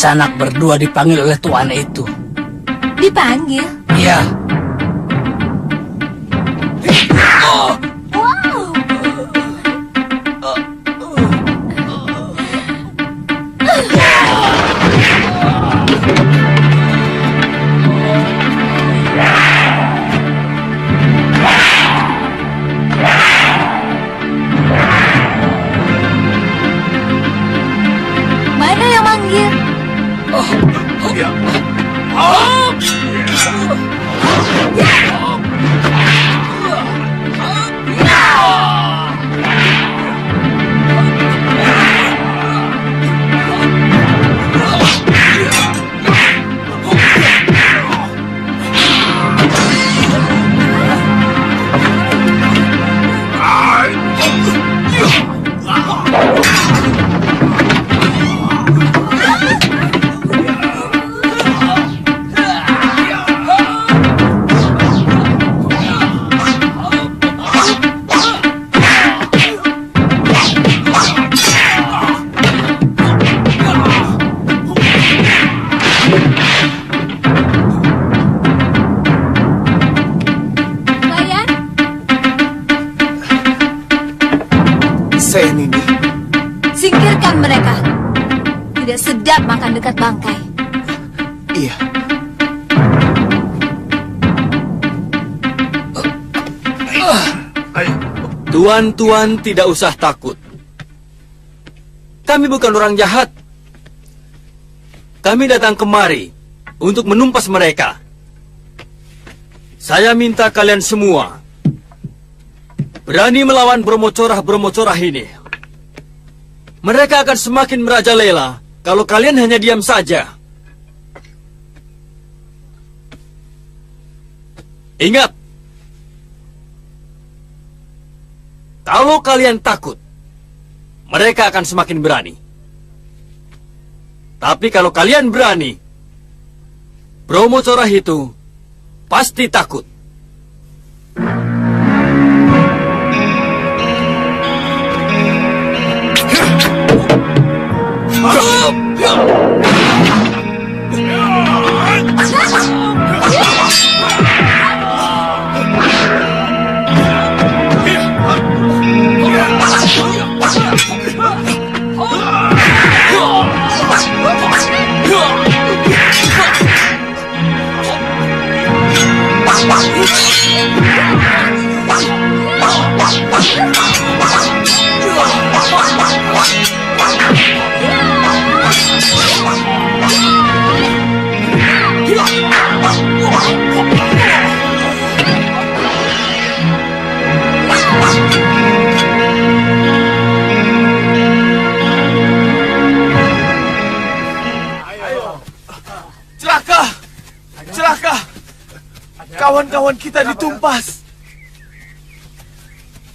Kisanak berdua dipanggil oleh tuan itu. Dipanggil? Iya. Wow. Mana yang manggil? tempat makan dekat bangkai. Iya. Tuan-tuan tidak usah takut. Kami bukan orang jahat. Kami datang kemari untuk menumpas mereka. Saya minta kalian semua berani melawan bromocorah-bromocorah ini. Mereka akan semakin merajalela kalau kalian hanya diam saja. Ingat, kalau kalian takut, mereka akan semakin berani. Tapi kalau kalian berani, bromocorah itu pasti takut. Celaka! Celaka! Kawan-kawan kita ditumpas.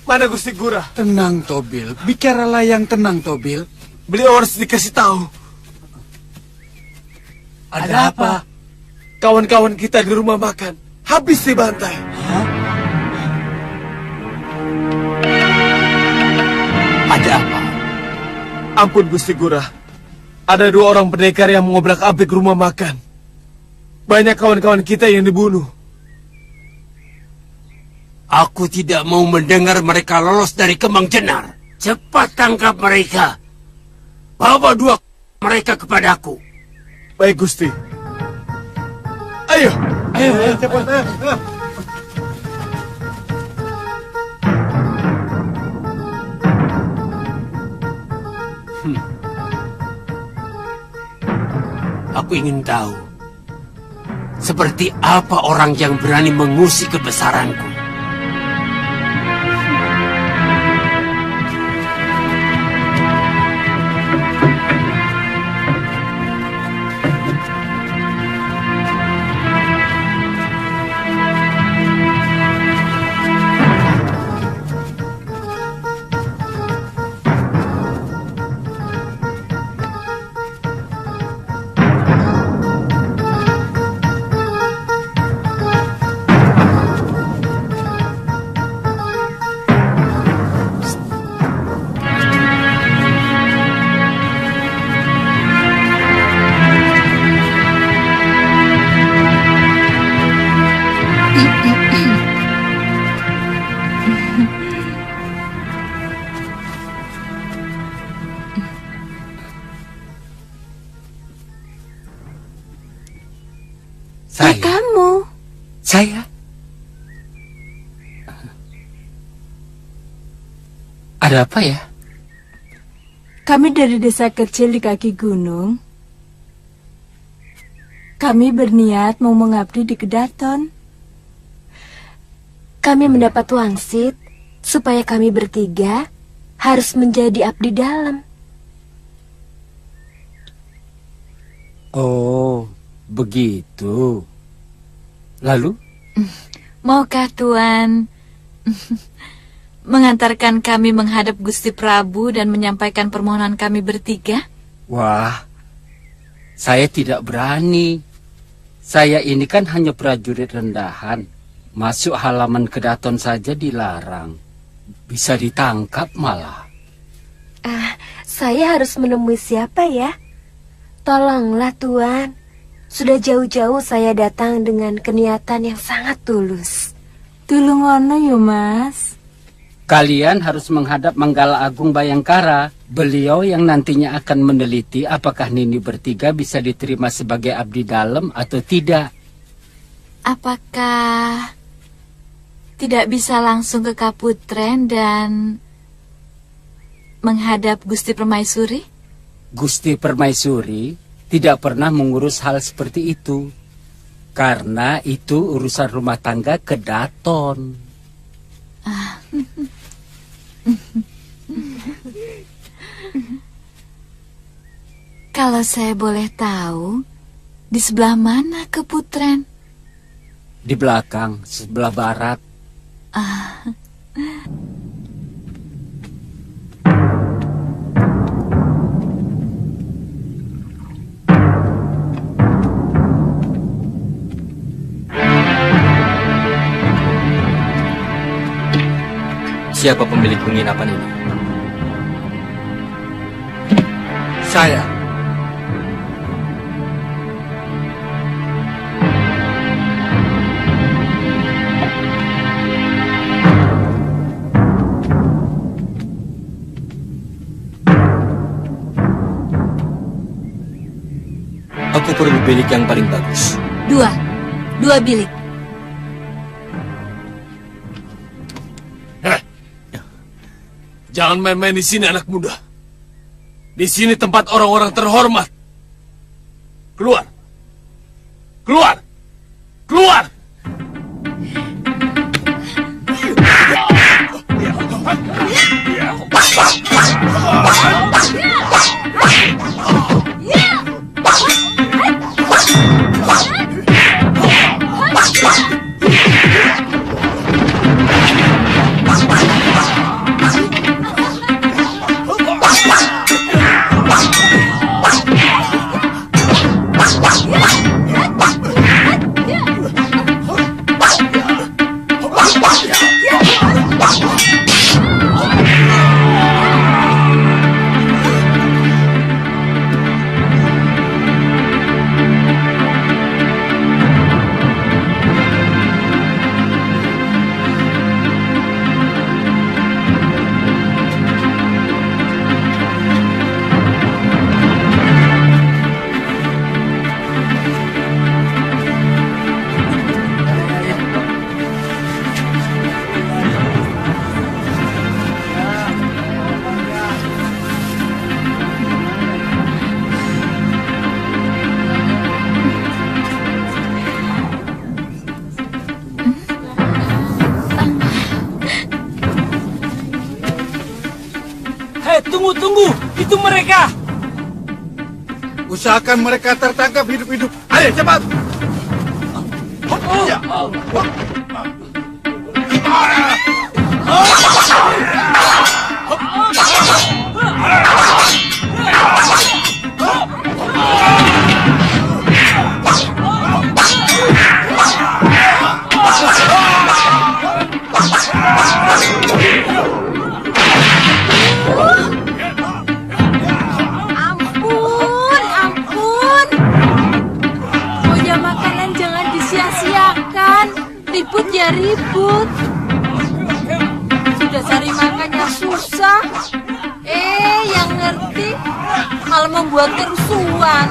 Mana Gusti Gura? Tenang, Tobil. Bicaralah yang tenang, Tobil. Beliau harus dikasih tahu. Ada apa? Kawan-kawan kita di rumah makan habis dibantai. Ada apa? Ampun Gusti Gura. Ada 2 orang pendekar yang mengobrak-abrik rumah makan. Banyak kawan-kawan kita yang dibunuh. Aku tidak mau mendengar mereka lolos dari Kemang Jenar. Cepat tangkap mereka. Bawa 2 mereka kepadaku. Baik Gusti. Ayo. Ayo cepat. Aku ingin tahu, seperti apa orang yang berani mengusik kebesaranku. Saya? Ada apa ya? Kami dari desa kecil di kaki gunung. Kami berniat mau mengabdi di Kedaton. Kami mendapat wangsit supaya kami bertiga harus menjadi abdi dalam. Oh, begitu. Lalu? Maukah Tuan mengantarkan kami menghadap Gusti Prabu dan menyampaikan permohonan kami bertiga? Wah, saya tidak berani. Saya ini kan hanya prajurit rendahan. Masuk halaman Kedaton saja dilarang. Bisa ditangkap malah. Saya harus menemui siapa ya? Tolonglah Tuan. Sudah jauh-jauh saya datang dengan keniatan yang sangat tulus. Tulungono yo Mas. Kalian harus menghadap Manggala Agung Bayangkara. Beliau yang nantinya akan meneliti apakah Nini bertiga bisa diterima sebagai abdi dalam atau tidak. Apakah tidak bisa langsung ke Kaputren dan menghadap Gusti Permaisuri? Gusti Permaisuri tidak pernah mengurus hal seperti itu. Karena itu urusan rumah tangga Kedaton. Kalau saya boleh tahu, di sebelah mana Kaputren? Di belakang, sebelah barat. Siapa pemilik penginapan ini? Saya. Aku perlu bilik yang paling bagus. Dua bilik. Jangan main-main di sini, anak muda. Di sini tempat orang-orang terhormat. Keluar! Keluar! Keluar! Tunggu, itu mereka. Usahakan mereka tertangkap hidup-hidup. Ayo cepat. Ribut ya ribut. Sudah cari makannya susah. Yang ngerti malah membuat kerusuhan.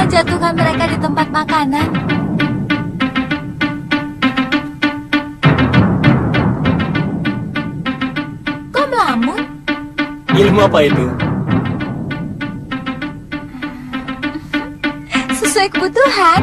Jatuhkan mereka di tempat makanan. Kok melamun? Ilmu apa itu? Sesuai Tuhan.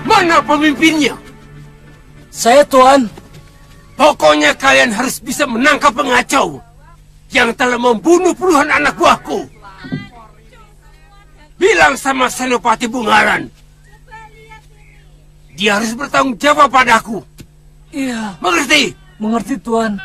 Mana pemimpinnya? Saya, Tuan. Pokoknya kalian harus bisa menangkap pengacau yang telah membunuh puluhan anak buahku. Bilang sama Senopati Bungaran, dia harus bertanggung jawab padaku. Iya, Mengerti? mengerti, Tuan.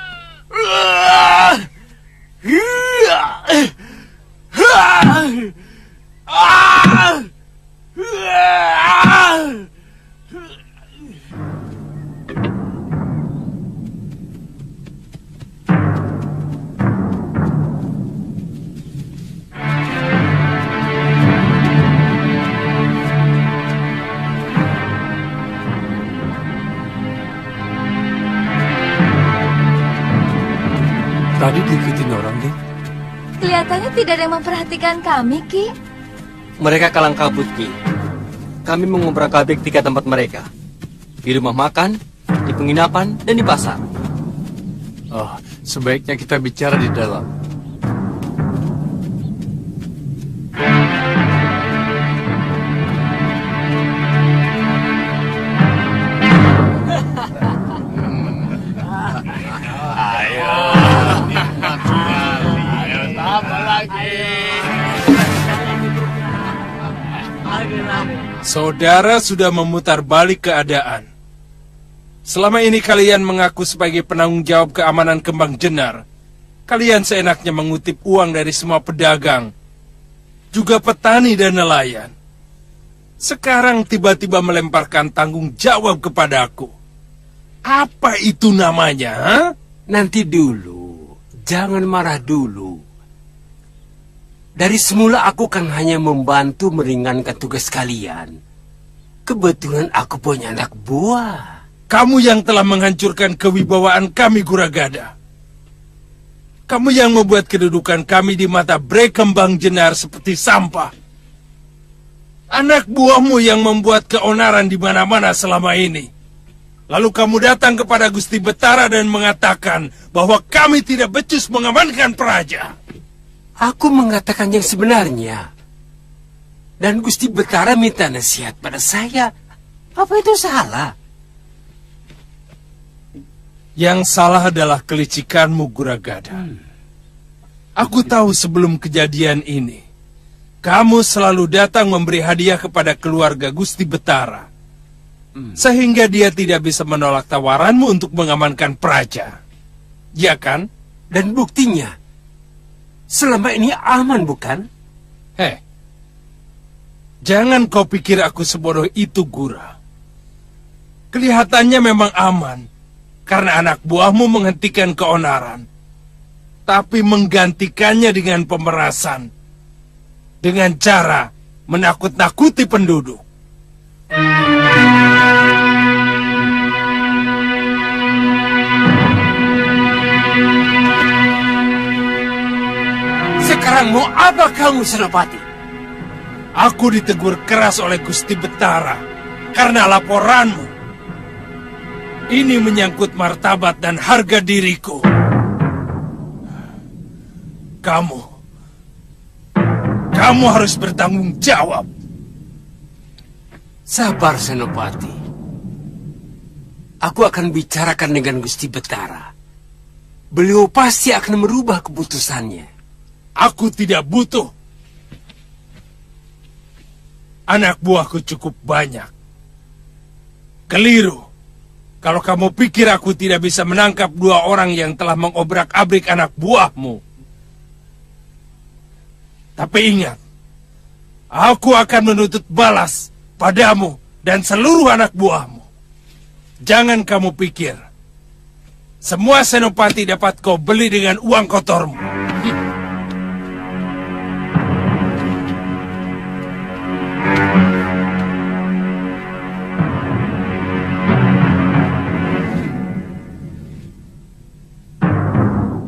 Tadi diikutin orang, Dik. Kelihatannya tidak ada yang memperhatikan kami, Ki. Mereka kalang kabut, Ki. Kami mengobrak-abrik 3 tempat mereka. Di rumah makan, di penginapan, dan di pasar. Oh, sebaiknya kita bicara di dalam. Saudara sudah memutar balik keadaan. Selama ini kalian mengaku sebagai penanggung jawab keamanan Kembang Jenar. Kalian seenaknya mengutip uang dari semua pedagang, juga petani dan nelayan. Sekarang tiba-tiba melemparkan tanggung jawab kepadaku. Apa itu namanya, ha? Nanti dulu, jangan marah dulu. Dari semula aku kan hanya membantu meringankan tugas kalian. Kebetulan aku punya anak buah. Kamu yang telah menghancurkan kewibawaan kami, Guragada. Kamu yang membuat kedudukan kami di mata Bre Kembang Jenar seperti sampah. Anak buahmu yang membuat keonaran di mana-mana selama ini. Lalu kamu datang kepada Gusti Betara dan mengatakan bahwa kami tidak becus mengamankan Praja. Aku mengatakan yang sebenarnya. Dan Gusti Betara minta nasihat pada saya. Apa itu salah? Yang salah adalah kelicikanmu, Guragada. Aku tahu sebelum kejadian ini, kamu selalu datang memberi hadiah kepada keluarga Gusti Betara. Sehingga dia tidak bisa menolak tawaranmu untuk mengamankan Praja. Ya kan? Dan buktinya, selama ini aman bukan? Jangan kau pikir aku sebodoh itu, Gura. Kelihatannya memang aman, karena anak buahmu menghentikan keonaran. Tapi menggantikannya dengan pemerasan. Dengan cara menakut-nakuti penduduk. Sekarang mau apa kamu, Senopati? Aku ditegur keras oleh Gusti Betara karena laporanmu. Ini menyangkut martabat dan harga diriku. Kamu harus bertanggung jawab. Sabar, Senopati. Aku akan bicarakan dengan Gusti Betara. Beliau pasti akan merubah keputusannya. Aku tidak butuh. anak buahku cukup banyak. Keliru. Kalau kamu pikir aku tidak bisa menangkap 2 orang yang telah mengobrak-abrik anak buahmu. Tapi ingat, aku akan menuntut balas padamu dan seluruh anak buahmu. Jangan kamu pikir semua senopati dapat kau beli dengan uang kotormu.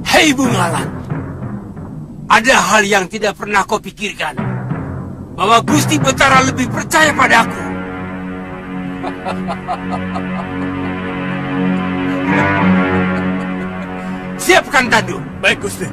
Hei Bungalan, ada hal yang tidak pernah kau pikirkan, bahwa Gusti Betara lebih percaya padaku. Siapkan tandu. Baik, Gusti.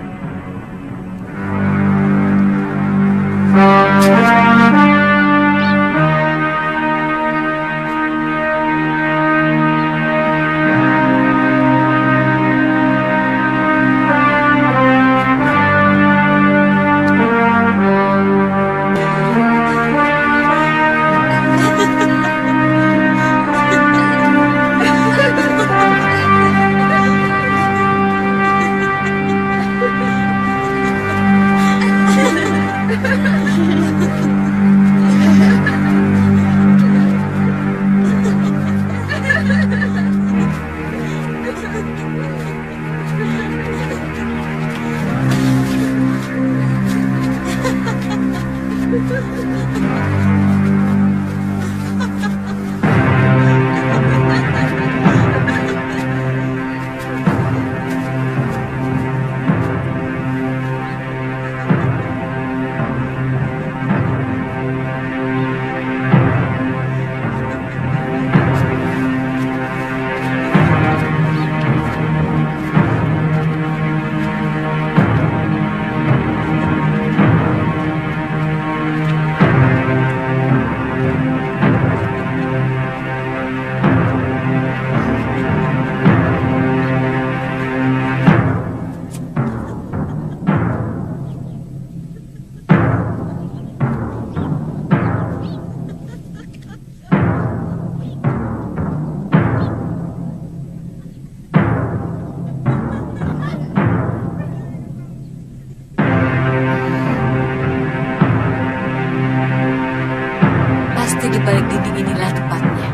Pasti di balik dinding inilah tempatnya.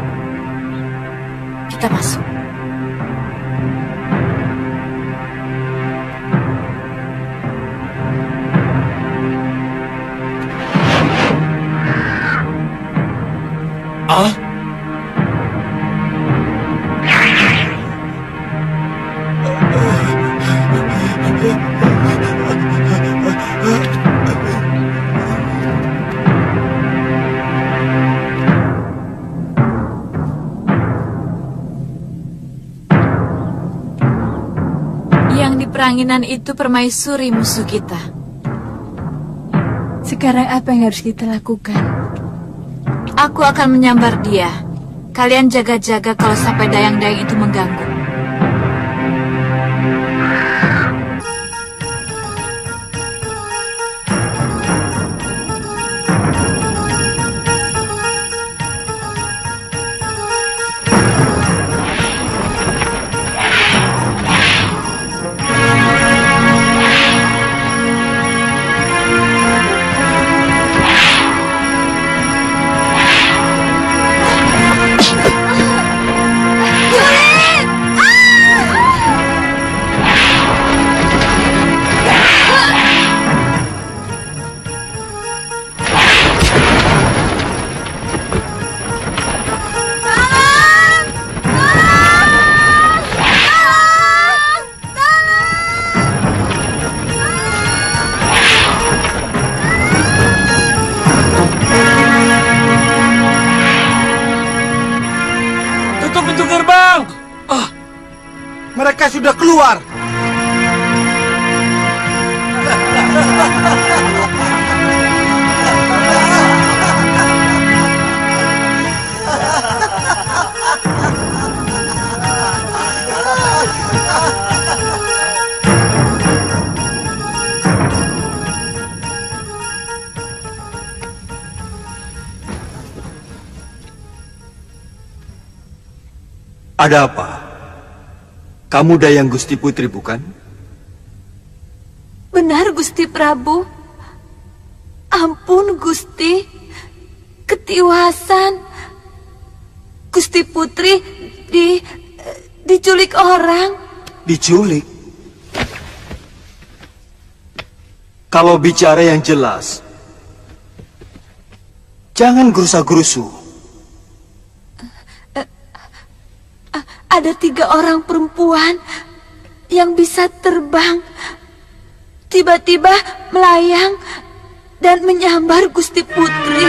Kita masuk. Ah? Yang di peranginan itu permaisuri musuh kita. Sekarang apa yang harus kita lakukan? Aku akan menyambar dia. Kalian jaga-jaga kalau sampai dayang-dayang itu mengganggu. Mereka sudah keluar. Ada apa? Kamu Dayang Gusti Putri, bukan? Benar, Gusti Prabu. Ampun, Gusti. Ketiwasan. Gusti Putri diculik orang. Diculik? Kalau bicara yang jelas, jangan gerusa-gerusu. Ada 3 orang perempuan yang bisa terbang. Tiba-tiba melayang dan menyambar Gusti Putri.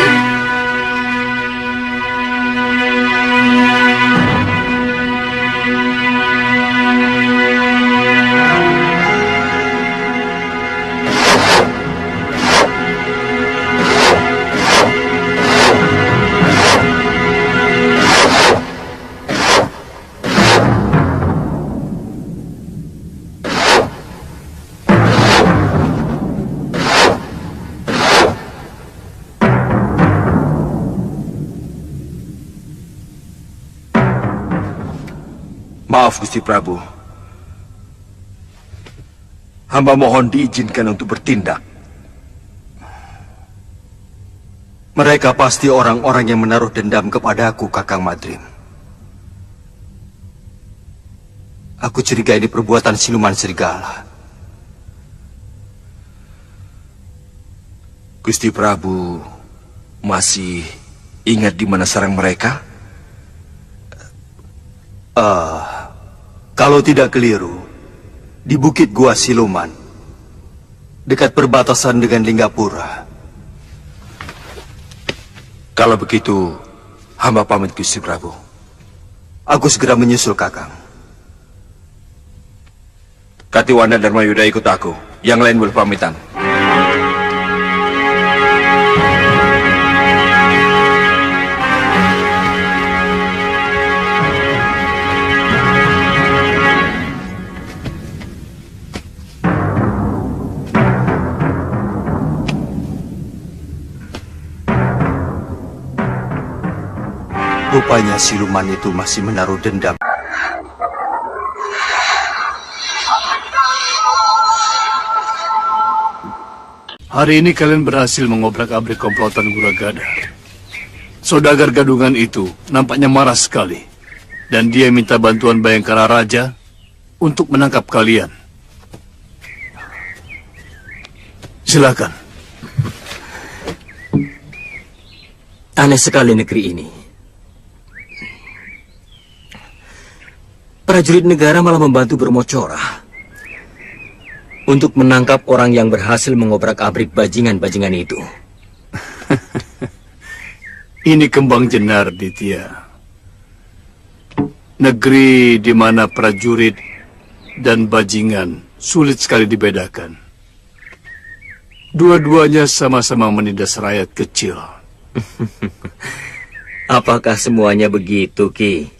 Maaf, Gusti Prabu. Hamba mohon diizinkan untuk bertindak. Mereka pasti orang-orang yang menaruh dendam kepadaku, Kakang Madrim. Aku curiga ini perbuatan siluman serigala. Gusti Prabu masih ingat di mana sarang mereka? Kalau tidak keliru, di Bukit Gua Siluman, dekat perbatasan dengan Linggapura. Kalau begitu, hamba pamit, Gusti Prabu. Aku segera menyusul Kakang. Katiwanda dan Mayuda ikut aku. Yang lain boleh pamitan. Rupanya siluman itu masih menaruh dendam. Hari ini kalian berhasil mengobrak-abrik komplotan Guragada. Saudagar gadungan itu nampaknya marah sekali. Dan dia minta bantuan Bayangkara Raja untuk menangkap kalian. Silakan. Aneh sekali negeri ini. Prajurit negara malah membantu bermocorah untuk menangkap orang yang berhasil mengobrak-abrik bajingan-bajingan itu. Ini Kembang Jenar, Ditya. Negeri di mana prajurit dan bajingan sulit sekali dibedakan. Dua-duanya sama-sama menindas rakyat kecil. Apakah semuanya begitu, Ki?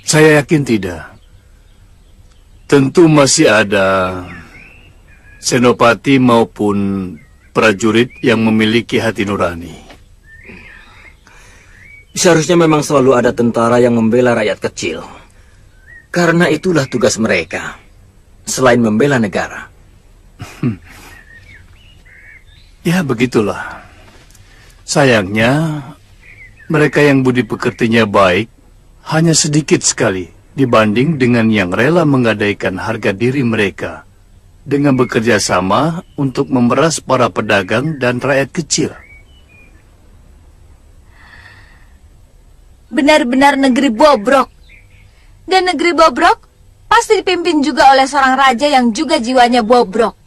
Saya yakin tidak. Tentu masih ada senopati maupun prajurit yang memiliki hati nurani. Seharusnya memang selalu ada tentara yang membela rakyat kecil. Karena itulah tugas mereka, selain membela negara. Ya, begitulah. Sayangnya, mereka yang budi pekertinya baik hanya sedikit sekali dibanding dengan yang rela menggadaikan harga diri mereka dengan bekerja sama untuk memeras para pedagang dan rakyat kecil. Benar-benar negeri bobrok. Dan negeri bobrok pasti dipimpin juga oleh seorang raja yang juga jiwanya bobrok.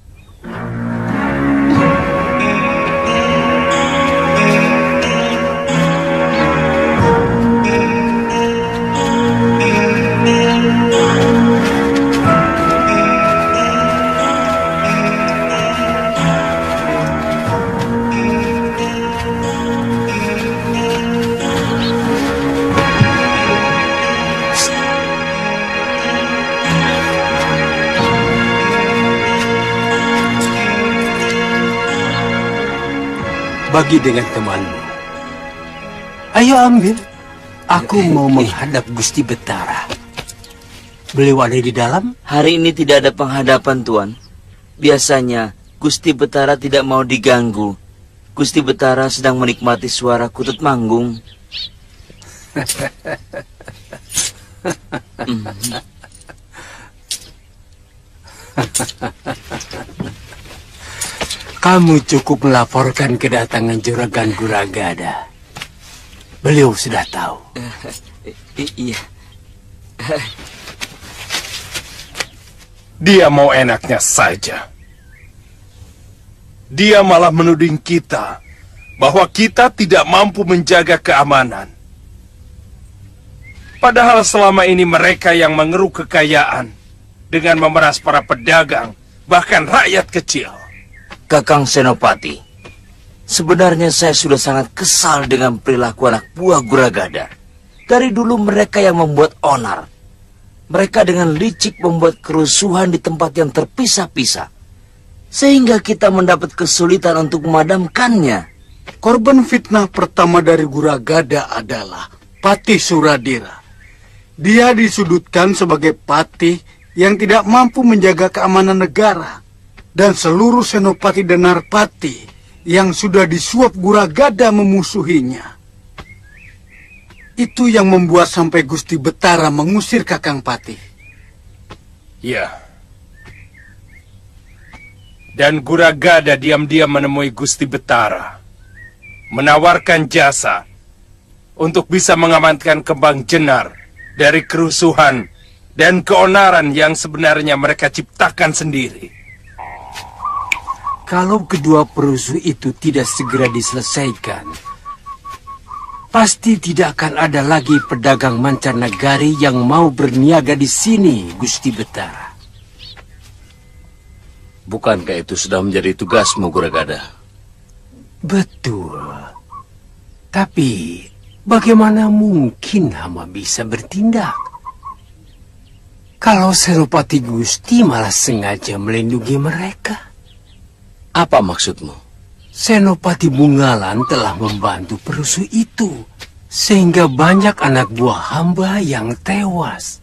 Bagi dengan temanmu, Ayo ambil. Aku mau menghadap Gusti Betara. Beliau ada di dalam? Hari ini tidak ada penghadapan, Tuan. Biasanya, Gusti Betara tidak mau diganggu. Gusti Betara sedang menikmati suara kutut manggung. Kamu cukup melaporkan kedatangan Juragan Guragada. Beliau sudah tahu. Iya. Dia mau enaknya saja. Dia malah menuding kita bahwa kita tidak mampu menjaga keamanan. Padahal selama ini mereka yang mengeruk kekayaan dengan memeras para pedagang, bahkan rakyat kecil. Kakang Senopati, sebenarnya saya sudah sangat kesal dengan perilaku anak buah Guragada. Dari dulu mereka yang membuat onar. Mereka dengan licik membuat kerusuhan di tempat yang terpisah-pisah. Sehingga kita mendapat kesulitan untuk memadamkannya. Korban fitnah pertama dari Guragada adalah Patih Suradira. Dia disudutkan sebagai patih yang tidak mampu menjaga keamanan negara. Dan seluruh senopati dan narpati yang sudah disuap Guragada memusuhinya. Itu yang membuat sampai Gusti Betara mengusir Kakang Patih. Ya. Dan Guragada diam-diam menemui Gusti Betara, menawarkan jasa untuk bisa mengamankan Kembang Jenar dari kerusuhan dan keonaran yang sebenarnya mereka ciptakan sendiri. Kalau kedua perusuh itu tidak segera diselesaikan, pasti tidak akan ada lagi pedagang mancanegari yang mau berniaga di sini, Gusti Betara. Bukankah itu sudah menjadi tugasmu, Guragada? Betul. Tapi, bagaimana mungkin hamba bisa bertindak? Kalau Senopati Gusti malah sengaja melindungi mereka. Apa maksudmu? Senopati Bungalan telah membantu perusuh itu, sehingga banyak anak buah hamba yang tewas.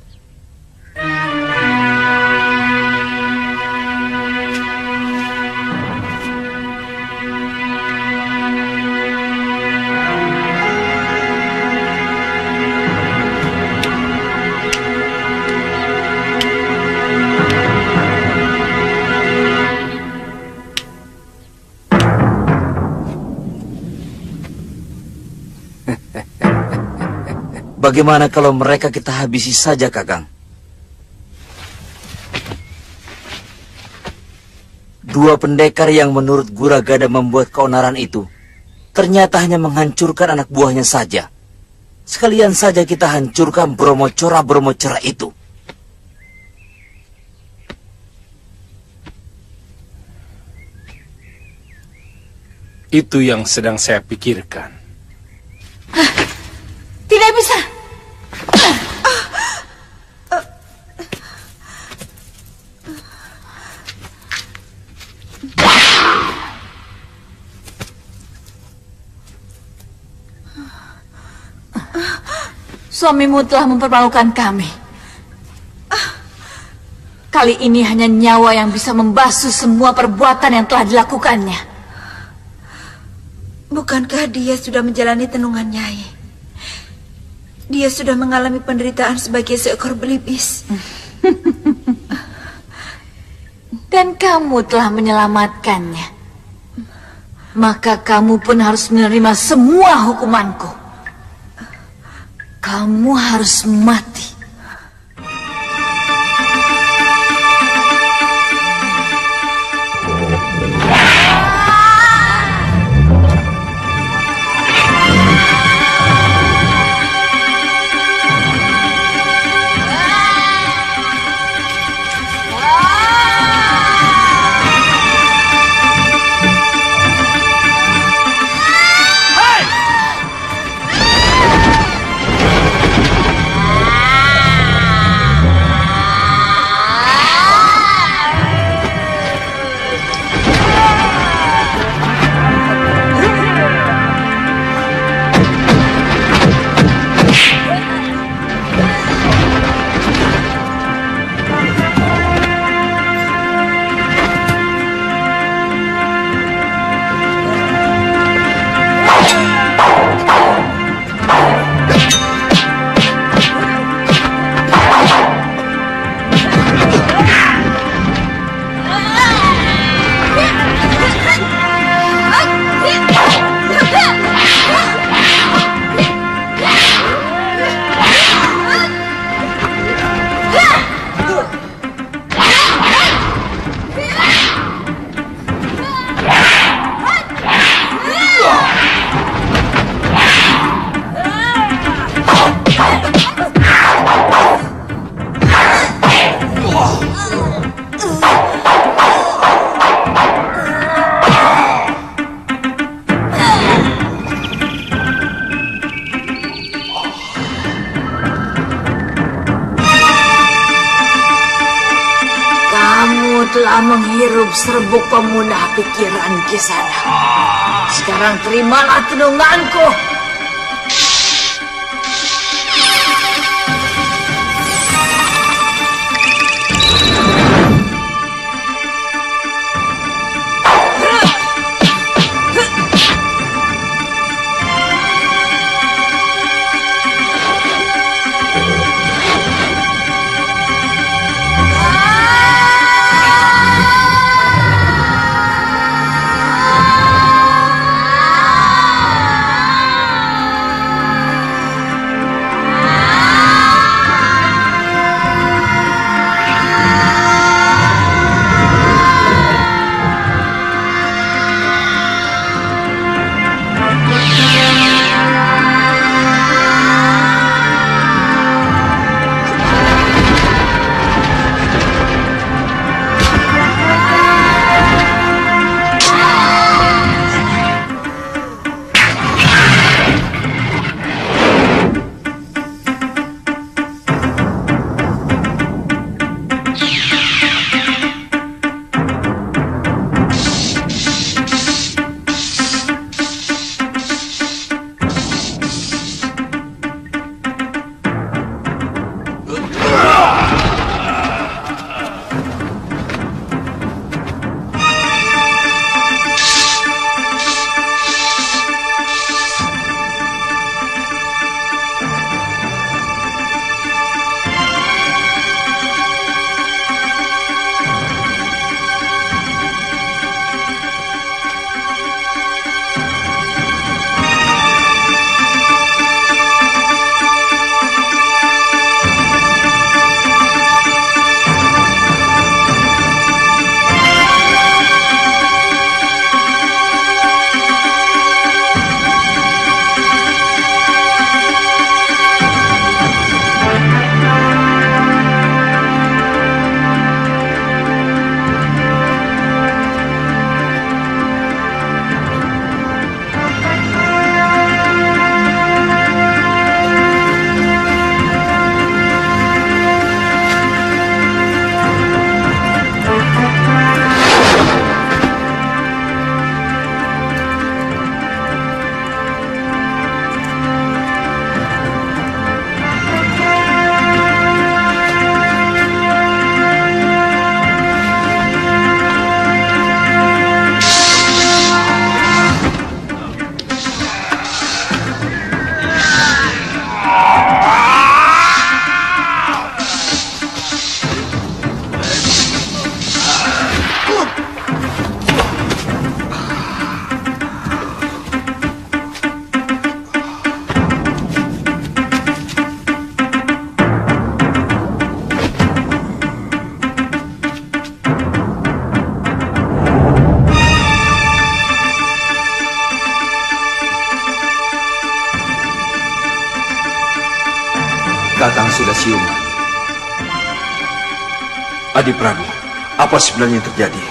Bagaimana kalau mereka kita habisi saja, Kakang? Dua pendekar yang menurut Guragada membuat keonaran itu, ternyata hanya menghancurkan anak buahnya saja. Sekalian saja kita hancurkan Bromocora itu. Itu yang sedang saya pikirkan. Tidak bisa. Suamimu telah mempermalukan kami. Kali ini hanya nyawa yang bisa membasuh semua perbuatan yang telah dilakukannya. Bukankah dia sudah menjalani tenungan Nyai? Dia sudah mengalami penderitaan sebagai seekor belibis. Dan kamu telah menyelamatkannya. Maka kamu pun harus menerima semua hukumanku. Kamu harus mati. telah menghirup serbuk pemunah pikiran Kisana. Sekarang terimalah tenunganku. Kakang sudah siuman. Adi Prabu, apa sebenarnya yang terjadi?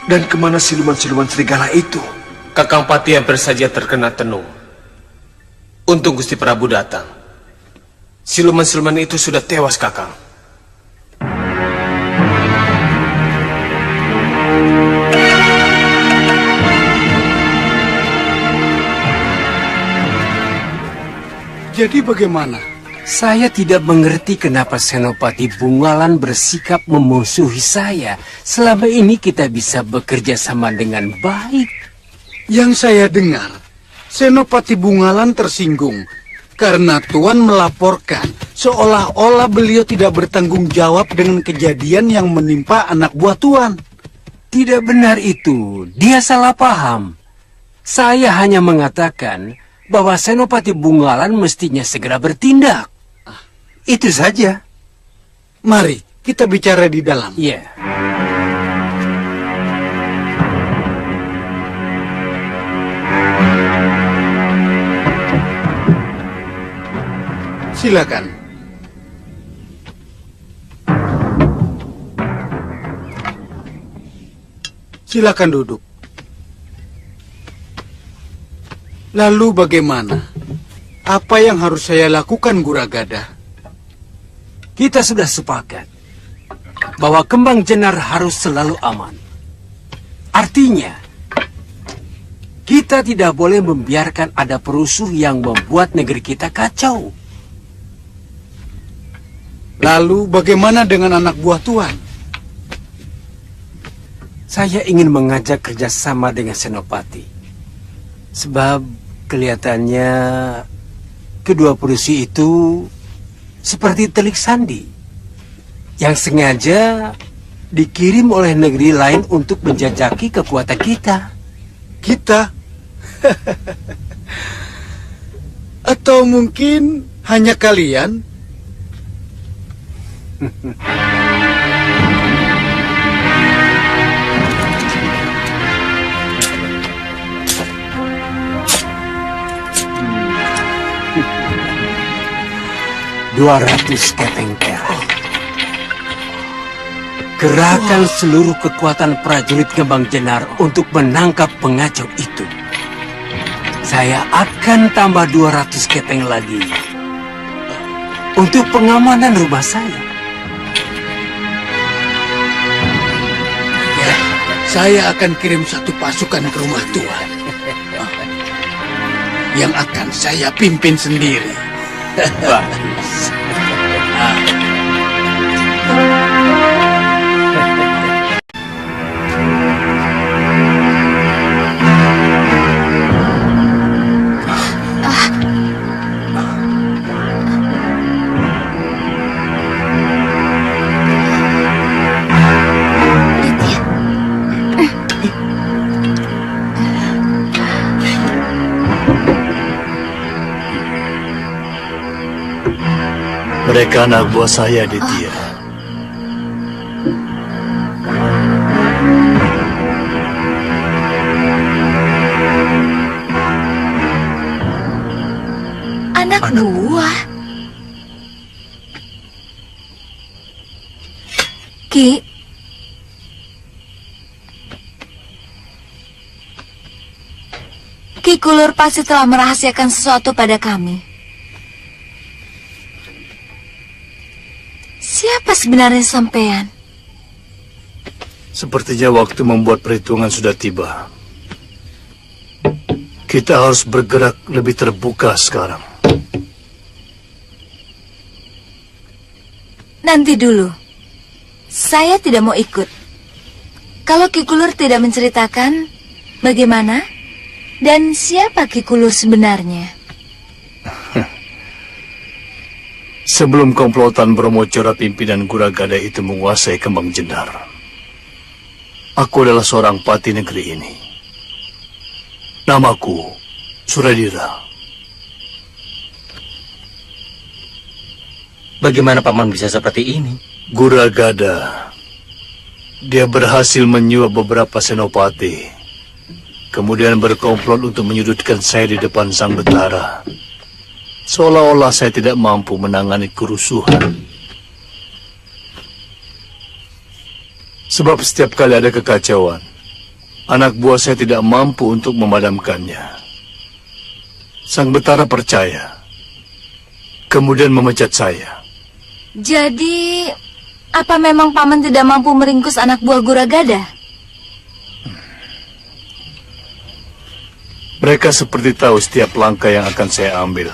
Dan kemana siluman-siluman serigala itu? Kakang Pati hampir saja terkena tenung. Untung Gusti Prabu datang. Siluman-siluman itu sudah tewas, Kakang. Jadi bagaimana? Saya tidak mengerti kenapa Senopati Bungalan bersikap memusuhi saya. Selama ini kita bisa bekerja sama dengan baik. Yang saya dengar, Senopati Bungalan tersinggung karena Tuan melaporkan seolah-olah beliau tidak bertanggung jawab dengan kejadian yang menimpa anak buah Tuan. Tidak benar itu, dia salah paham. Saya hanya mengatakan bahwa Senopati Bungalan mestinya segera bertindak. Itu saja. Mari kita bicara di dalam. Iya. Silakan. Silakan duduk. Lalu bagaimana? Apa yang harus saya lakukan, Guragada? Kita sudah sepakat. bahwa Kembang Jenar harus selalu aman. Artinya, kita tidak boleh membiarkan ada perusuh yang membuat negeri kita kacau. Lalu bagaimana dengan anak buah Tuan? Saya ingin mengajak kerjasama dengan Senopati. Sebab kelihatannya kedua perusuh itu seperti telik sandi yang sengaja dikirim oleh negeri lain untuk menjajaki kekuatan kita. Kita? Atau mungkin hanya kalian? $200 kepeng perak. Kerahkan seluruh kekuatan prajurit Kembang Jenar untuk menangkap pengacau itu. Saya akan tambah 200 kepeng lagi untuk pengamanan rumah saya. Ya, saya akan kirim satu pasukan ke rumah Tuan yang akan saya pimpin sendiri. Bagus. Mereka anak buah saya, Ditya. Anak buah? Ki, Ki Kulur pasti telah merahasiakan sesuatu pada kami. Siapa sebenarnya sampean? Sepertinya waktu membuat perhitungan sudah tiba. Kita harus bergerak lebih terbuka sekarang. Nanti dulu. Saya tidak mau ikut. Kalau Ki Kulur tidak menceritakan bagaimana dan siapa Ki Kulur sebenarnya. Sebelum komplotan Brahmacora pimpinan Guragada itu menguasai Kembang Jenar, aku adalah seorang pati negeri ini. Namaku Suradira. Bagaimana paman bisa seperti ini? Guragada. Dia berhasil menyuap beberapa senopati, kemudian berkomplot untuk menyudutkan saya di depan Sang Betara. Seolah-olah saya tidak mampu menangani kerusuhan. Sebab setiap kali ada kekacauan, anak buah saya tidak mampu untuk memadamkannya. Sang Betara percaya, kemudian memecat saya. Jadi, apa memang paman tidak mampu meringkus anak buah Guragada? Mereka seperti tahu setiap langkah yang akan saya ambil.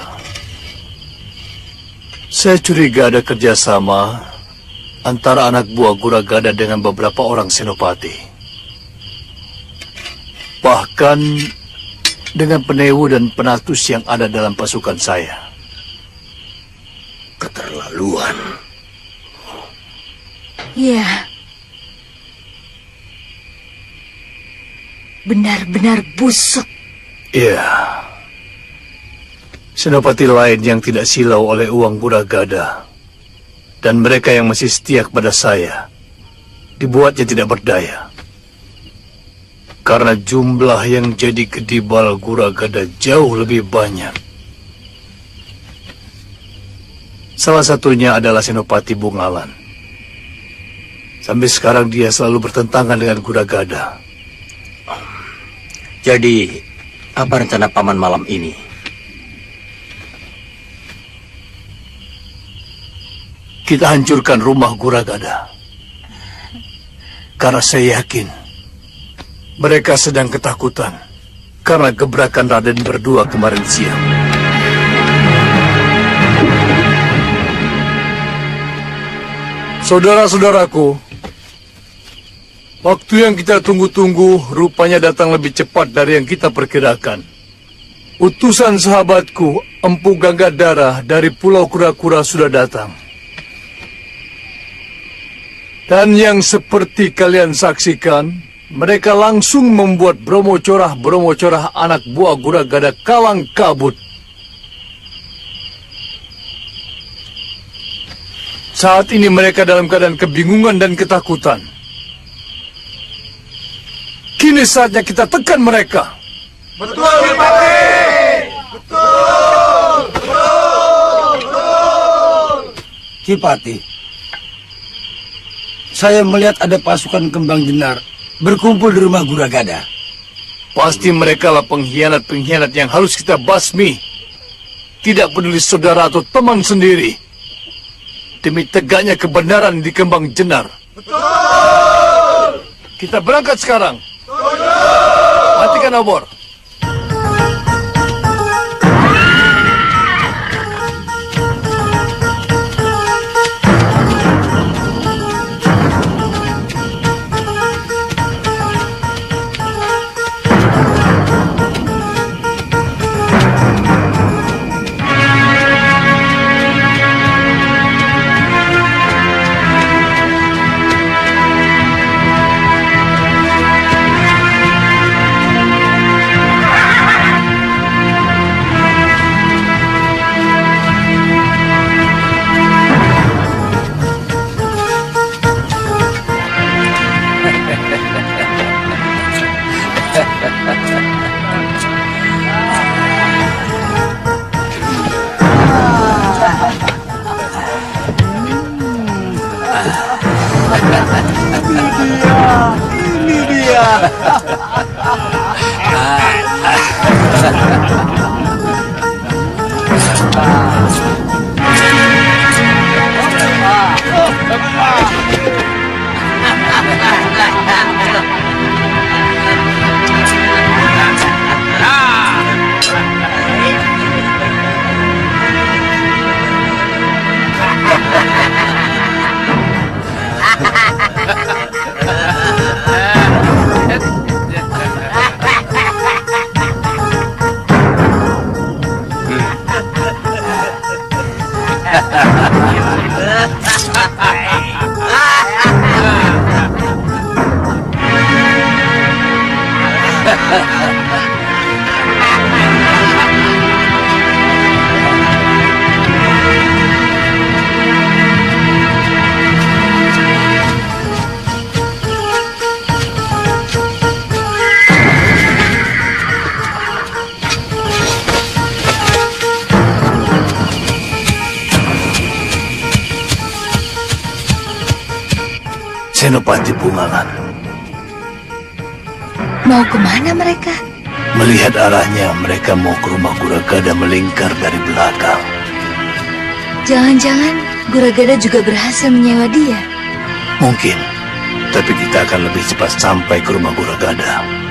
Saya curiga ada kerjasama antara anak buah Guragada dengan beberapa orang senopati. Bahkan dengan penewu dan penatus yang ada dalam pasukan saya. Keterlaluan. Ya. Benar-benar busuk. Iya. Senopati lain yang tidak silau oleh uang Guragada dan mereka yang masih setia kepada saya dibuatnya tidak berdaya. Karena jumlah yang jadi kedibal Guragada jauh lebih banyak. Salah satunya adalah Senopati Bungalan. Sampai sekarang dia selalu bertentangan dengan Guragada. Jadi, apa rencana paman malam ini? Kita hancurkan rumah Guragada. Karena saya yakin mereka sedang ketakutan karena gebrakan Raden berdua kemarin siang. Saudara-saudaraku, waktu yang kita tunggu-tunggu rupanya datang lebih cepat dari yang kita perkirakan. Utusan sahabatku, Empu Ganggadara dari Pulau Kura-Kura sudah datang. Dan yang seperti kalian saksikan, mereka langsung membuat Bromo Corah anak buah Guragada kalang kabut. Saat ini mereka dalam keadaan kebingungan dan ketakutan. Kini saatnya kita tekan mereka. Betul, Bupati! Betul! Kipati, saya melihat ada pasukan kembang jenar berkumpul di rumah Guragada. Pasti mereka lah pengkhianat-pengkhianat yang harus kita basmi. Tidak peduli saudara atau teman sendiri. Demi tegaknya kebenaran di Kembang Jenar. Betul! Kita berangkat sekarang. Betul! Matikan obor. Ini dia. Senopati Bungalan. Mau kemana mereka? Melihat arahnya, mereka mau ke rumah Guragada melingkar dari belakang. Jangan-jangan Guragada juga berhasil menyewa dia. Mungkin, tapi kita akan lebih cepat sampai ke rumah Guragada.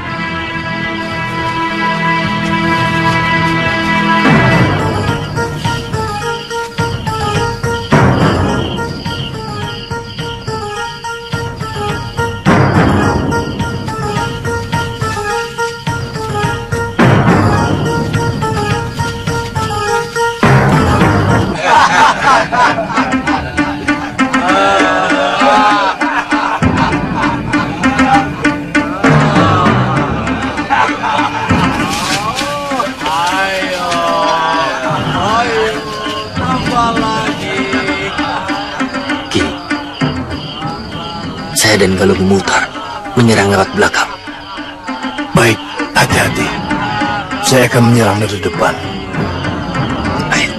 Saya dan Galuh memutar, menyerang lewat belakang. Baik, hati-hati. Saya akan menyerang dari depan. Ayo.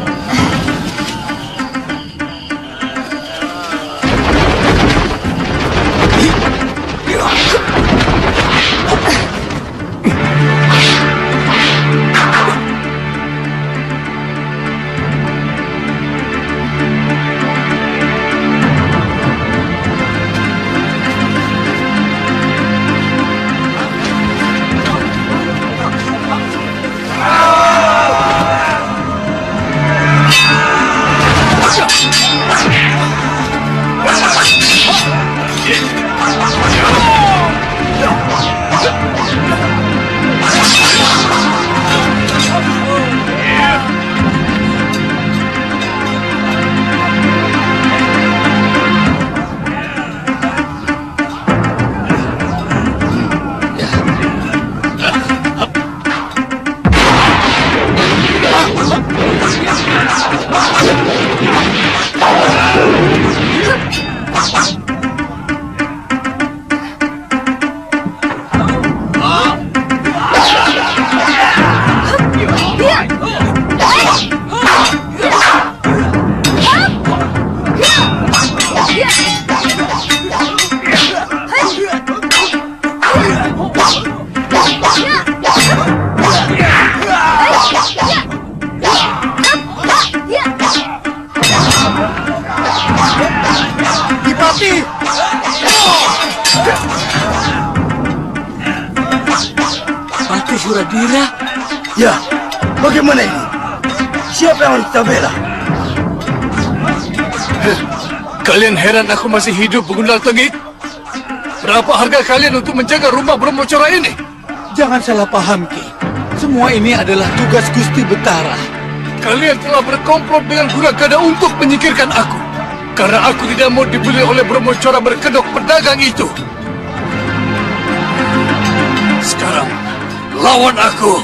Pati Suradira? Ya, bagaimana ini? Siapa yang harus kita bela? Kalian heran aku masih hidup, Begundal Tengik? Berapa harga kalian untuk menjaga rumah Brahmacora ini? Jangan salah paham, Ki. Semua ini adalah tugas Gusti Betara. Kalian telah berkomplot dengan Guragada untuk menyingkirkan aku. Karena aku tidak mau dibeli oleh Brahmacora berkedok pedagang itu. Sekarang, lawan aku.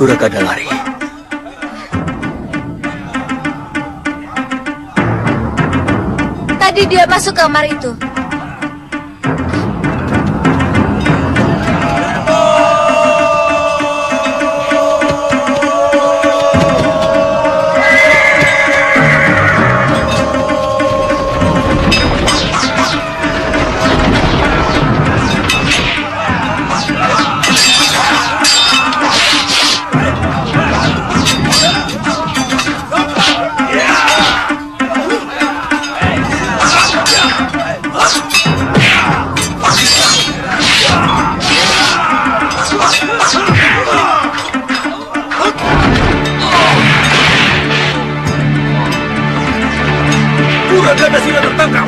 Guragada lari. Tadi dia masuk kamar itu. Guragada sudah tertangkap.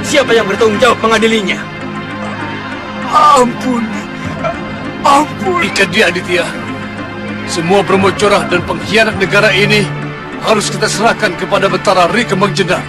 Siapa yang bertanggung jawab mengadilinya? Ampun. Ikat dia, Aditya. Semua Brahmacora dan pengkhianat negara ini harus kita serahkan kepada Betara Ri Kembang Jendar.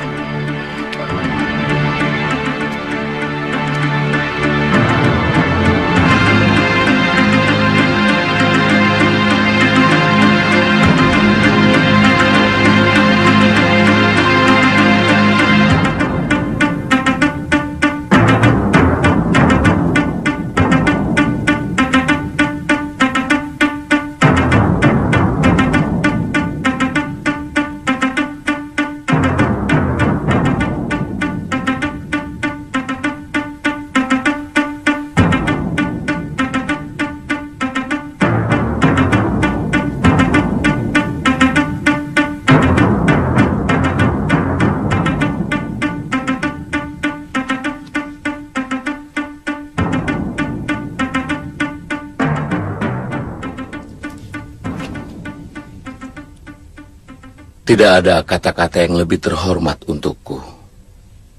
Tidak ada kata-kata yang lebih terhormat untukku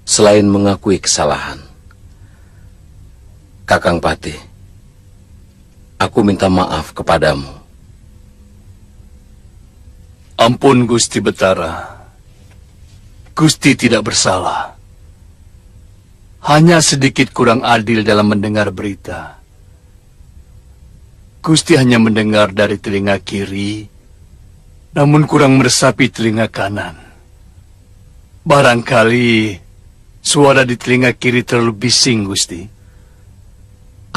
selain mengakui kesalahan. Kakang Patih, aku minta maaf kepadamu. Ampun, Gusti Betara. Gusti tidak bersalah. Hanya sedikit kurang adil dalam mendengar berita. Gusti hanya mendengar dari telinga kiri, namun kurang meresapi telinga kanan. Barangkali suara di telinga kiri terlalu bising, Gusti.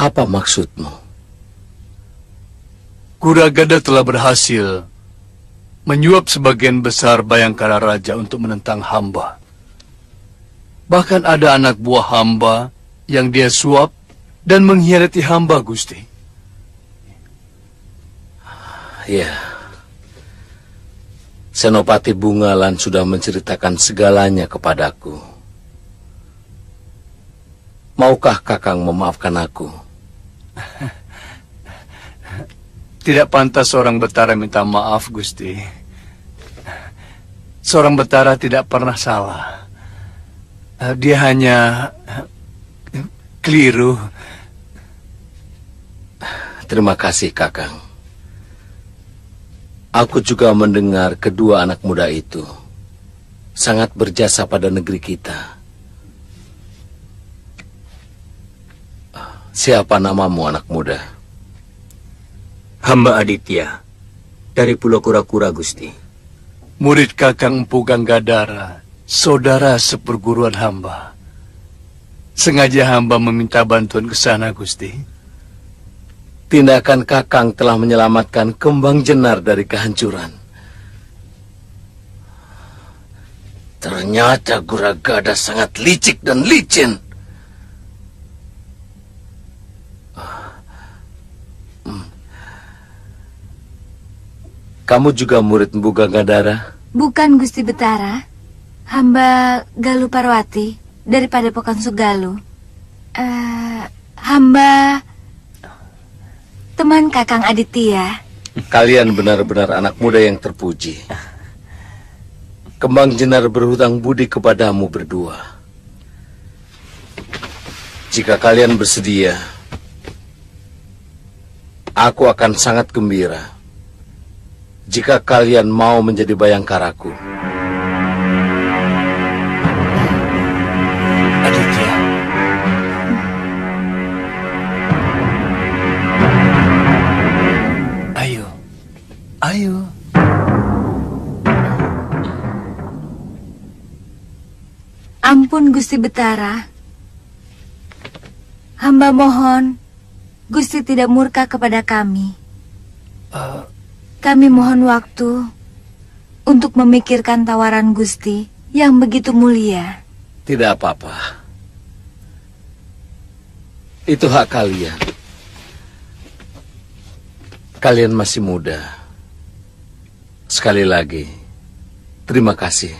Apa maksudmu? Guragada telah berhasil menyuap sebagian besar Bayangkara Raja untuk menentang hamba. Bahkan ada anak buah hamba yang dia suap dan mengkhianati hamba, Gusti. Ya, Senopati Bungalan sudah menceritakan segalanya kepadaku. Maukah Kakang memaafkan aku? Tidak pantas seorang Betara minta maaf, Gusti. Seorang Betara tidak pernah salah. Dia hanya keliru. Terima kasih, Kakang. Aku juga mendengar kedua anak muda itu sangat berjasa pada negeri kita. Siapa namamu, anak muda? Hamba Aditya, dari Pulau Kura-Kura, Gusti. Murid Kakang Empu Ganggadara, saudara seperguruan hamba. Sengaja hamba meminta bantuan ke sana, Gusti. Tindakan Kakang telah menyelamatkan Kembang Jenar dari kehancuran. Ternyata Guragada sangat licik dan licin. Kamu juga murid Empu Ganggadara? Bukan, Gusti Betara. Hamba Galuh Parwati dari Padepokan Sugaluh. Hamba teman Kakang Aditya. Kalian benar-benar anak muda yang terpuji. Kembang Jenar berhutang budi kepadamu berdua. Jika kalian bersedia, aku akan sangat gembira jika kalian mau menjadi bayangkaraku. Aditya. Ayo. Ayo. Ampun, Gusti Betara. Hamba mohon Gusti tidak murka kepada kami. Kami mohon waktu untuk memikirkan tawaran Gusti yang begitu mulia. Tidak apa-apa. Itu hak kalian. Kalian masih muda. Sekali lagi, terima kasih.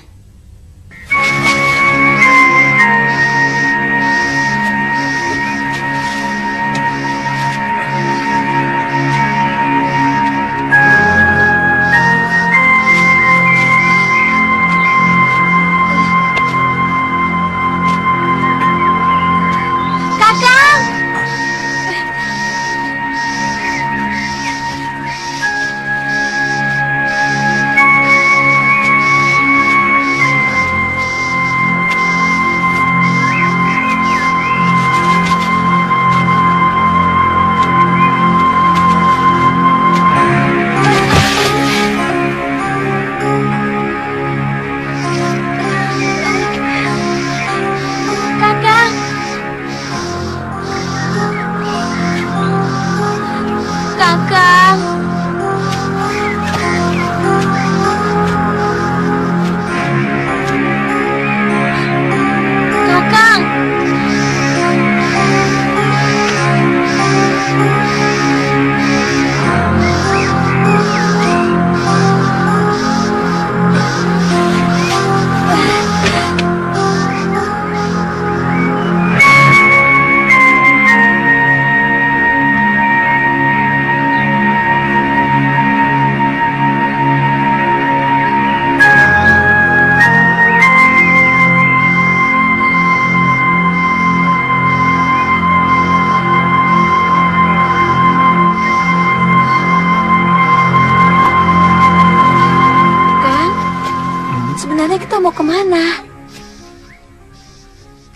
Mau kemana?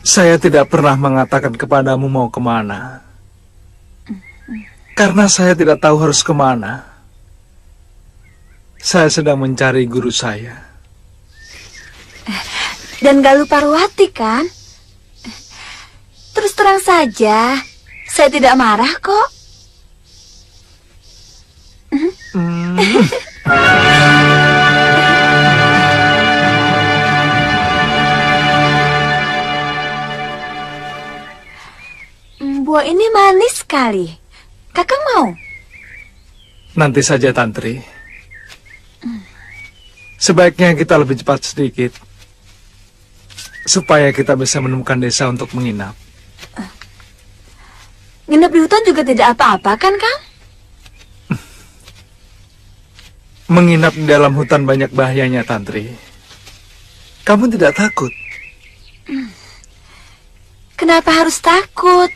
Saya tidak pernah mengatakan kepadamu mau kemana. Karena saya tidak tahu harus kemana. Saya sedang mencari guru saya. Dan Galuh Parwati kan? Terus terang saja, saya tidak marah kok. sekali. Kakang mau? Nanti saja, Tantri. Sebaiknya kita lebih cepat sedikit, supaya kita bisa menemukan desa untuk menginap. Nginep di hutan juga tidak apa-apa kan, Kang? Menginap di dalam hutan banyak bahayanya, Tantri. Kamu tidak takut? Kenapa harus takut?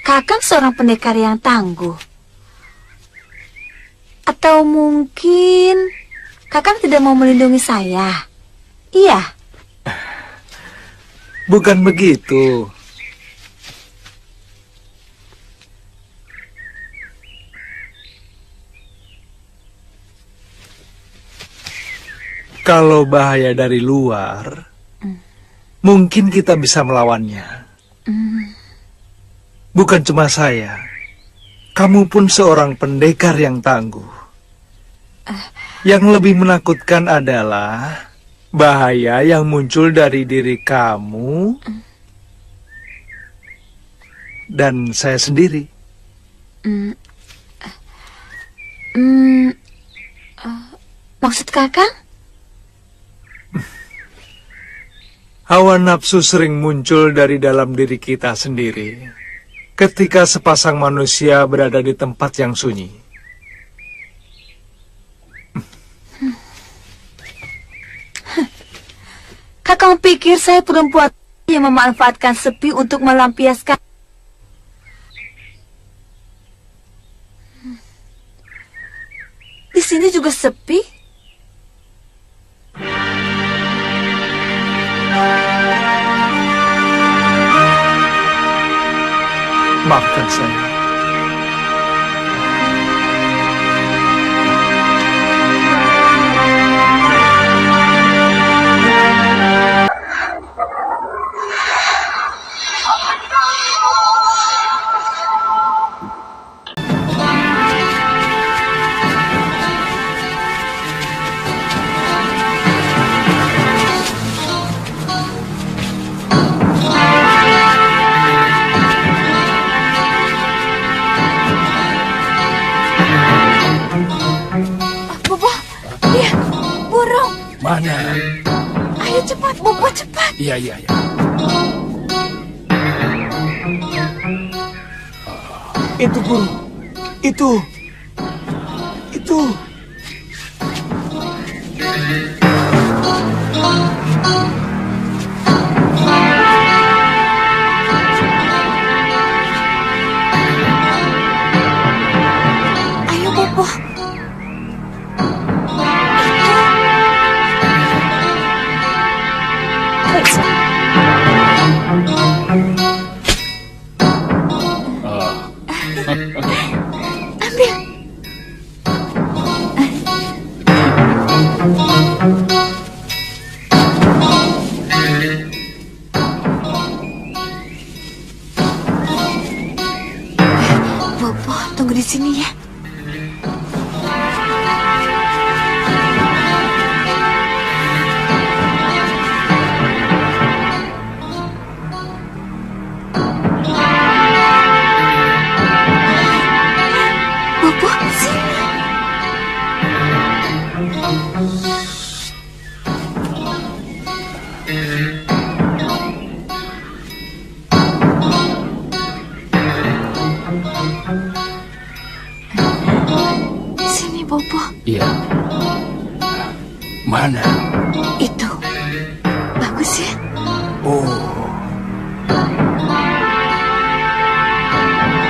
Kakang seorang pendekar yang tangguh. Atau mungkin Kakang tidak mau melindungi saya? Iya. Bukan begitu. Kalau bahaya dari luar, mungkin kita bisa melawannya. Bukan cuma saya, kamu pun seorang pendekar yang tangguh. Yang lebih menakutkan adalah bahaya yang muncul dari diri kamu dan saya sendiri. Maksud Kakang? Hawa nafsu sering muncul dari dalam diri kita sendiri ketika sepasang manusia berada di tempat yang sunyi. Kakang pikir saya perempuan yang memanfaatkan sepi untuk melampiaskan. Di sini juga sepi. Maafkan saya. Mana? Ayo cepat, Bobo, cepat. Iya. Itu, Guru. Itu. Ayo, Bobo. Ambil. Bobo, tunggu di sini ya. Sini, Bobo. Iya. Mana? Itu. Bagus ya? Oh.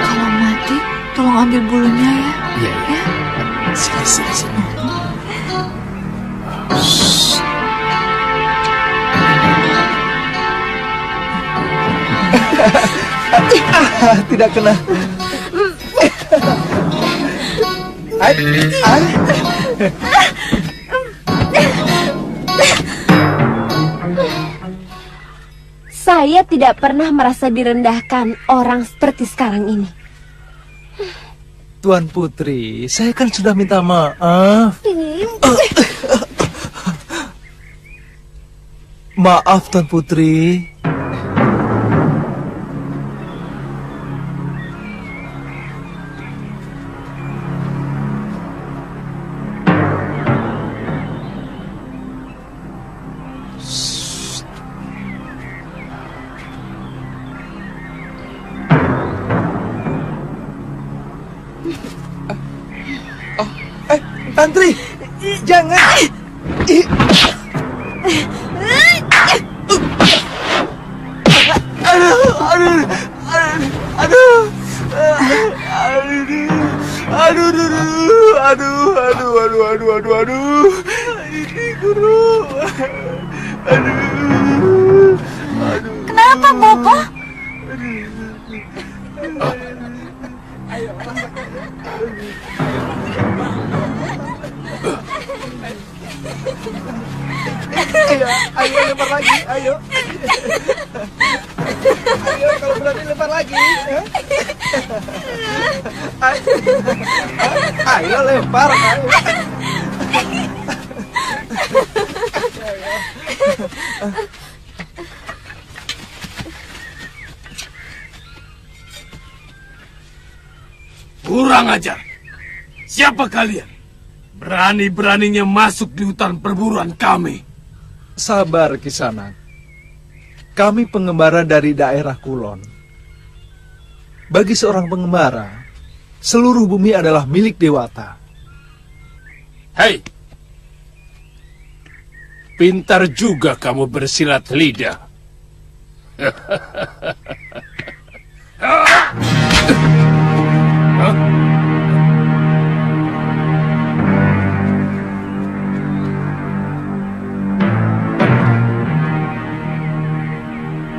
Kalau mati, tolong ambil bulunya ya. Iya. Sini. Tidak kena. Saya tidak pernah merasa direndahkan orang seperti sekarang ini. Tuan Putri, saya kan sudah minta maaf. Maaf, Tuan Putri. Tantri, jangan. Aduh. Ini guru. Kenapa, Bobo? Ayo lempar lagi, ayo. Ayo kalau berani lempar lagi. Ayo lempar, ayo. Kurang ajar. Siapa kalian? Berani-beraninya masuk di hutan perburuan kami. Sabar, Kisanak. Kami pengembara dari daerah Kulon. Bagi seorang pengembara, seluruh bumi adalah milik Dewata. Hei, pintar juga kamu bersilat lidah.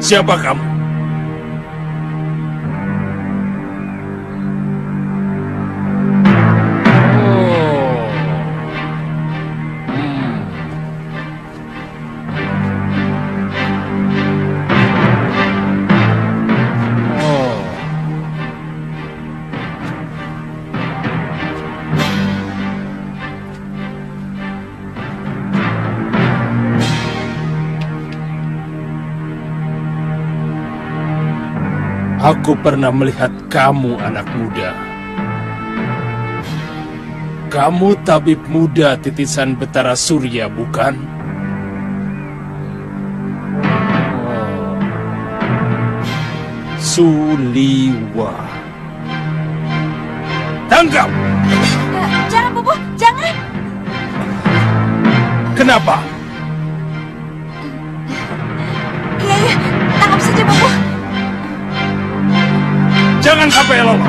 Siapa kamu? Aku pernah melihat kamu, anak muda. Kamu tabib muda titisan Betara Surya, bukan? Suliwa. Tangkap! Jangan, Bobo, jangan! Kenapa? Iya, tangkap saja, Bobo. Jangan sampai lolos.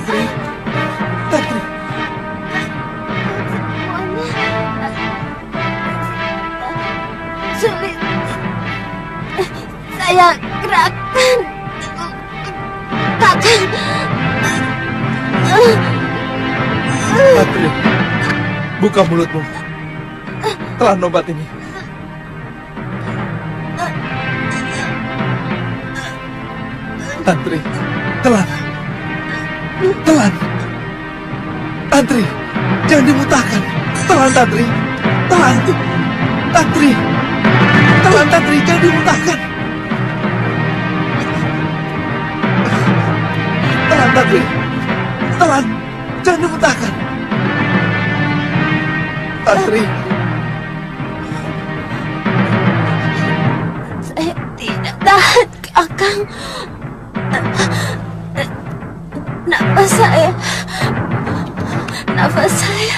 Tantri. Tantri. Sulit. Saya gerakan. Kakang. Tantri, buka mulutmu. Telan obat ini. Tantri, telan. Telan. Tantri, jangan dimutahkan. Telan, Tantri. Telan. Tantri. Telan, Tantri, jangan dimutahkan. Telan, Tantri. Telan, jangan dimutahkan. Tantri. Saya tidak tahan, Kakang. Nafas saya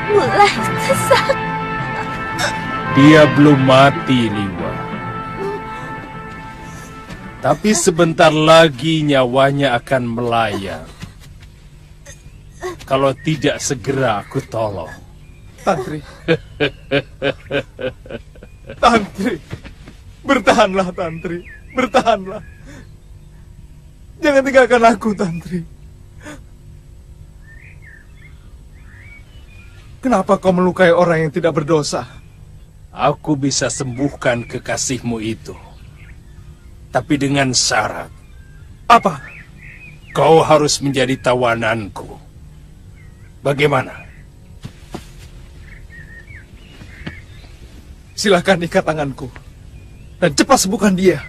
mulai sesak. Dia belum mati, Liwa. Tapi sebentar lagi nyawanya akan melayang. Kalau tidak segera aku tolong. Tantri. Tantri. Bertahanlah, Tantri. Bertahanlah. Jangan tinggalkan aku, Tantri. Kenapa kau melukai orang yang tidak berdosa? Aku bisa sembuhkan kekasihmu itu. Tapi dengan syarat. Apa? Kau harus menjadi tawananku. Bagaimana? Silakan ikat tanganku. Dan cepat sembuhkan dia.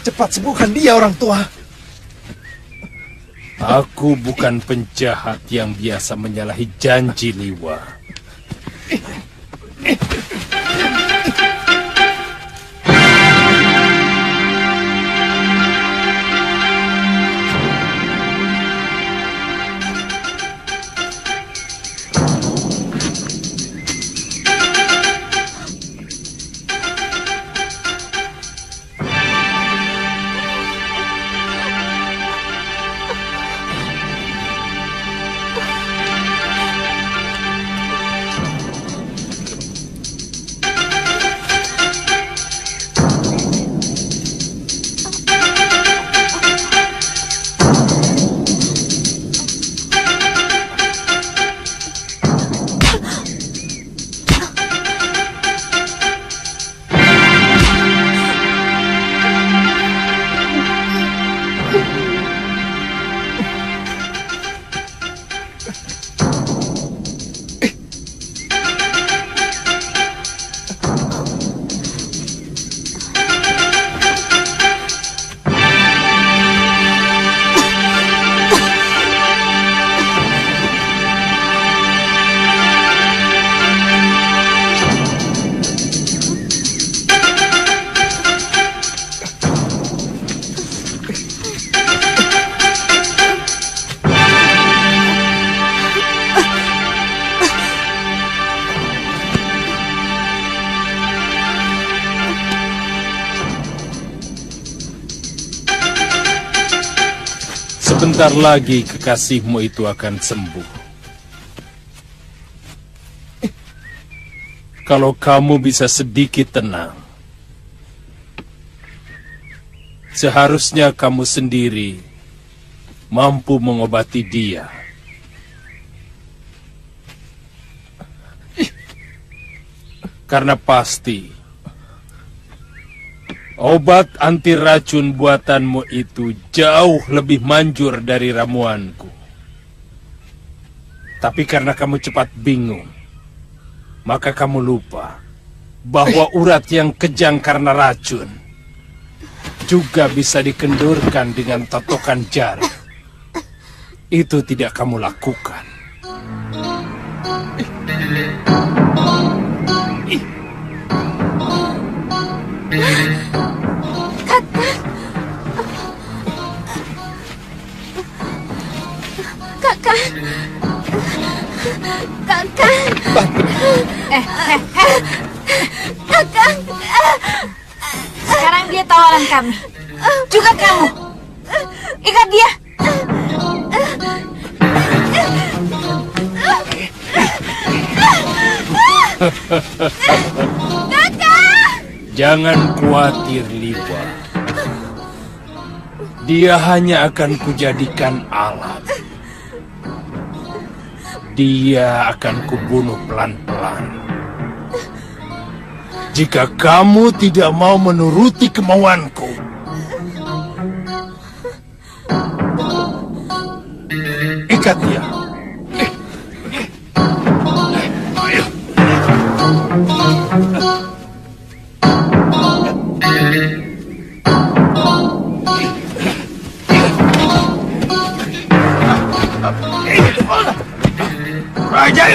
Cepat sembuhkan dia, orang tua. Aku bukan penjahat yang biasa menyalahi janji, Liwa. Sebentar lagi kekasihmu itu akan sembuh. Kalau kamu bisa sedikit tenang, seharusnya kamu sendiri mampu mengobati dia. Karena pasti obat anti racun buatanmu itu jauh lebih manjur dari ramuanku. Tapi karena kamu cepat bingung, maka kamu lupa bahwa urat yang kejang karena racun juga bisa dikendurkan dengan totokan jari. Itu tidak kamu lakukan. Kakak. Kakak. Kakak. tawanan kami. Juga kamu. Ikat dia. Jangan khawatir, Liwa. Dia hanya akan kujadikan alat. Dia akan kubunuh pelan-pelan. Jika kamu tidak mau menuruti kemauanku, ikat dia. Raja!